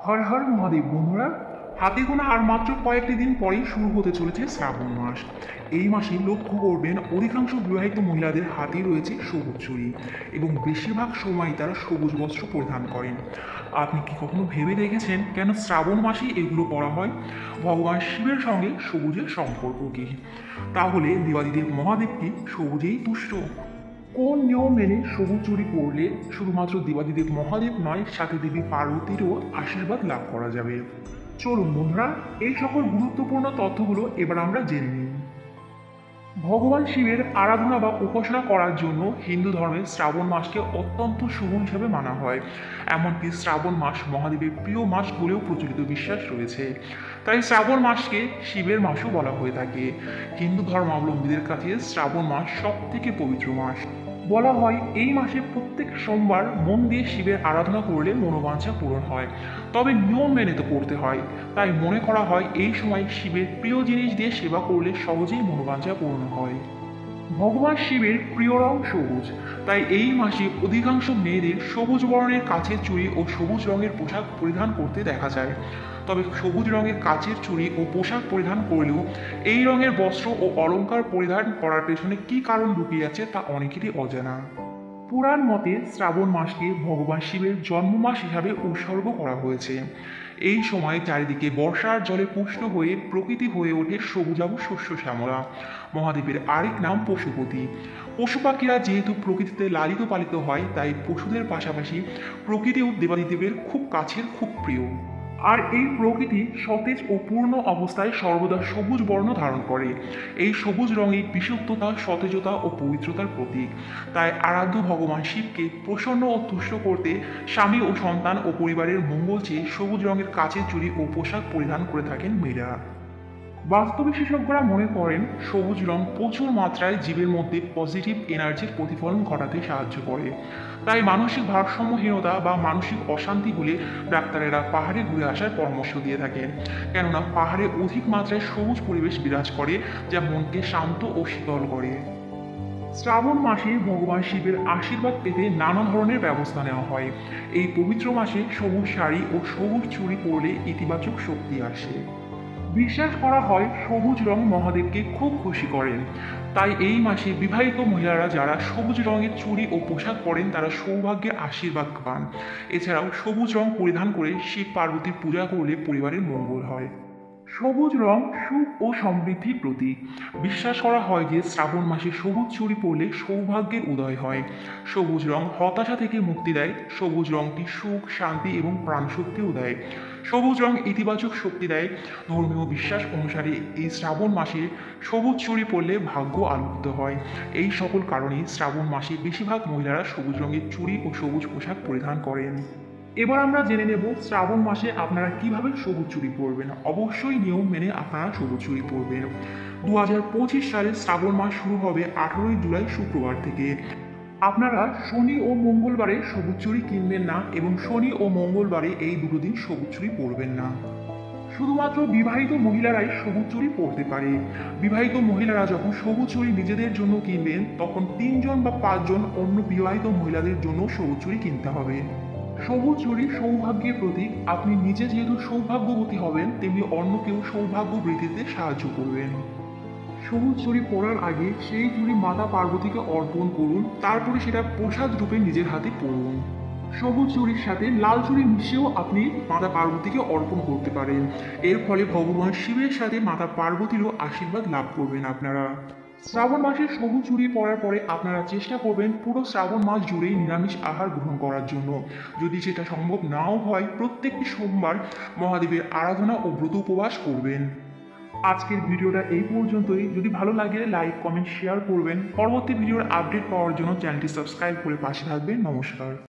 হর হর মহাদেব বন্ধুরা, হাতে গোনা আর মাত্র কয়েকটি দিন পরেই শুরু হতে চলেছে শ্রাবণ মাস। এই মাসে লক্ষ্য করবেন অধিকাংশ বিবাহিত মহিলাদের হাতে রয়েছে সবুজ চুড়ি এবং বেশিরভাগ সময় তারা সবুজ বস্ত্র পরিধান করেন। আপনি কি কখনো ভেবে দেখেছেন কেন শ্রাবণ মাসে এগুলো পরা হয়? ভগবান শিবের সঙ্গে সবুজের সম্পর্ক কি? তাহলে দেবাদিদেব মহাদেব কি সবুজেই তুষ্ট? কোন নিয়ম মেনে সবুজ চুড়ি পরলে শুধুমাত্র দেবাদিদেব মহাদেব নয়, সাথে দেবী পার্বতীরও আশীর্বাদ লাভ করা যাবে? চলুন বন্ধুরা, এই সকল গুরুত্বপূর্ণ তথ্যগুলো এবার আমরা জেনে নিই। ভগবান শিবের আরাধনা বা উপাসনা করার জন্য হিন্দু ধর্মে শ্রাবণ মাসকে অত্যন্ত শুভ হিসাবে মানা হয়। এমনকি শ্রাবণ মাস মহাদেবের প্রিয় মাস বলেও প্রচলিত বিশ্বাস রয়েছে। তাই শ্রাবণ মাসকে শিবের মাসও বলা হয়ে থাকে। হিন্দু ধর্মাবলম্বীদের কাছে শ্রাবণ মাস সব থেকে পবিত্র মাস। বলা হয় এই মাসে প্রত্যেক সোমবার মন দিয়ে শিবের আরাধনা করলে মনোবাঞ্ছা পূরণ হয়। তবে নিয়ম মেনে তো করতে হয়। তাই মনে করা হয় এই সময় শিবের প্রিয় জিনিস দিয়ে সেবা করলে সহজেই মনোবাঞ্ছা পূরণ হয়। ভগবান শিবের প্রিয় রং সবুজ, তাই এই মাসে অধিকাংশ মেয়েদের সবুজ বর্ণের কাচের চুড়ি ও সবুজ রঙের পোশাক পরিধান করতে দেখা যায়। তবে সবুজ রঙের কাচের চুড়ি ও পোশাক পরিধান করলেও এই রঙের বস্ত্র ও অলংকার পরিধান করার পেছনে কী কারণ লুকিয়ে আছে তা অনেকেরই অজানা। পুরাণ মতে শ্রাবণ মাসকে ভগবান শিবের জন্ম মাস হিসাবে উৎসর্গ করা হয়েছে। এই সময় চারিদিকে বর্ষার জলে পুষ্ট হয়ে প্রকৃতি হয়ে ওঠে সবুজাভ শস্য শ্যামলা। মহাদেবের আরেক নাম পশুপতি। পশু পাখিরা যেহেতু প্রকৃতিতে লালিত পালিত হয়, তাই পশুদের পাশাপাশি প্রকৃতিও দেবাদিদেবের খুব কাছের, খুব প্রিয়। আর এই প্রকৃতি সতেজ ও পূর্ণ অবস্থায় সর্বদা সবুজ বর্ণ ধারণ করে। এই সবুজ রঙই বিশুদ্ধতা, সতেজতা ও পবিত্রতার প্রতীক। তাই আরাধ্য ভগবান শিবকে প্রসন্ন ও তুষ্ট করতে স্বামী ও সন্তান ও পরিবারের মঙ্গল চেয়ে সবুজ রঙের কাচের চুড়ি ও পোশাক পরিধান করে থাকেন মেয়েরা। বাস্তু বিশেষজ্ঞরা মনে করেন সবুজ রং প্রচুর মাত্রায় জীবের মধ্যে পজিটিভ এনার্জির প্রতিফলন ঘটাতে সাহায্য করে। তাই মানসিক ভারসাম্যহীনতা বা মানসিক অশান্তি হলে ডাক্তারেরা পাহাড়ে ঘুরে আসার পরামর্শ দিয়ে থাকেন। কেননা পাহাড়ে অধিক মাত্রায় সবুজ পরিবেশ বিরাজ করে, যা মনকে শান্ত ও শীতল করে। শ্রাবণ মাসে ভগবান শিবের আশীর্বাদ পেতে নানা ধরনের ব্যবস্থা নেওয়া হয়। এই পবিত্র মাসে সবুজ শাড়ি ও সবুজ চুড়ি পরলে ইতিবাচক শক্তি আসে। বিশ্বাস করা হয় সবুজ রং মহাদেবকে খুব খুশি করেন। তাই এই মাসে বিবাহিত মহিলারা যারা সবুজ রঙের চুড়ি ও পোশাক পরেন তারা সৌভাগ্যের আশীর্বাদ পান। এছাড়াও সবুজ রং পরিধান করে শিব পার্বতীর পূজা করলে পরিবারের মঙ্গল হয়। সবুজ রং সুখ ও সমৃদ্ধির প্রতীক। বিশ্বাস করা হয় যে শ্রাবণ মাসে সবুজ চুড়ি পরলে সৌভাগ্যের উদয় হয়। সবুজ রং হতাশা থেকে মুক্তি দেয়। সবুজ রংটি সুখ, শান্তি এবং প্রাণশক্তিও দেয়। সবুজ রং ইতিবাচক শক্তি দেয়। ধর্মীয় বিশ্বাস অনুসারে এই শ্রাবণ মাসে সবুজ চুড়ি পরলে ভাগ্য আলোকিত হয়। এই সকল কারণেই শ্রাবণ মাসে বেশিরভাগ মহিলারা সবুজ রঙের চুড়ি ও সবুজ পোশাক পরিধান করেন। এবার আমরা জেনে নেব শ্রাবণ মাসে আপনারা কিভাবে সবুজ চুড়ি পরবেন। অবশ্যই নিয়ম মেনে আপনারা সবুজ চুড়ি পরবেন। 2025 সালে শ্রাবণ মাস শুরু হবে 18 জুলাই শুক্রবার থেকে। আপনারা শনি ও মঙ্গলবারে সবুজ চুড়ি কিনবেন না এবং শনি ও মঙ্গলবারে এই দুটো দিন সবুজ চুড়ি পরবেন না। শুধুমাত্র বিবাহিত মহিলারাই সবুজ চুড়ি পরতে পারে। বিবাহিত মহিলারা যখন সবুজ চুড়ি নিজেদের জন্য কিনবেন, তখন 3 জন বা 5 জন অন্য বিবাহিত মহিলাদের জন্য সবুজ চুড়ি কিনতে হবে। সবুজ চুড়ি সৌভাগ্যের প্রতীক। আপনি নিজে যেহেতু সৌভাগ্যবতী হবেন, তেমনি অন্যকেও সৌভাগ্য বৃদ্ধিতে সাহায্য করবেন। সবুজ চুড়ি পরার আগে সেই চুড়ি মাতা পার্বতীকে অর্পণ করুন, তারপরে সেটা প্রসাদ রূপে নিজের হাতে পরুন। সবুজ চুড়ির সাথে লাল চুড়ি মিশিয়েও আপনি মাতা পার্বতীকে অর্পণ করতে পারেন। এর ফলে ভগবান শিবের সাথে মাতা পার্বতীরও আশীর্বাদ লাভ করবেন আপনারা। শ্রাবণ মাসে সবুজ চুড়ি পরার পরে আপনারা চেষ্টা করবেন পুরো শ্রাবণ মাস জুড়েই নিরামিষ আহার গ্রহণ করার জন্য। যদি সেটা সম্ভব নাও হয়, প্রত্যেকটি সোমবার মহাদেবের আরাধনা ও ব্রত উপবাস করবেন। আজকের ভিডিওটা এই পর্যন্তই। যদি ভালো লাগে লাইক, কমেন্ট, শেয়ার করবেন। পরবর্তী ভিডিওর আপডেট পাওয়ার জন্য চ্যানেলটি সাবস্ক্রাইব করে পাশে থাকবেন। নমস্কার।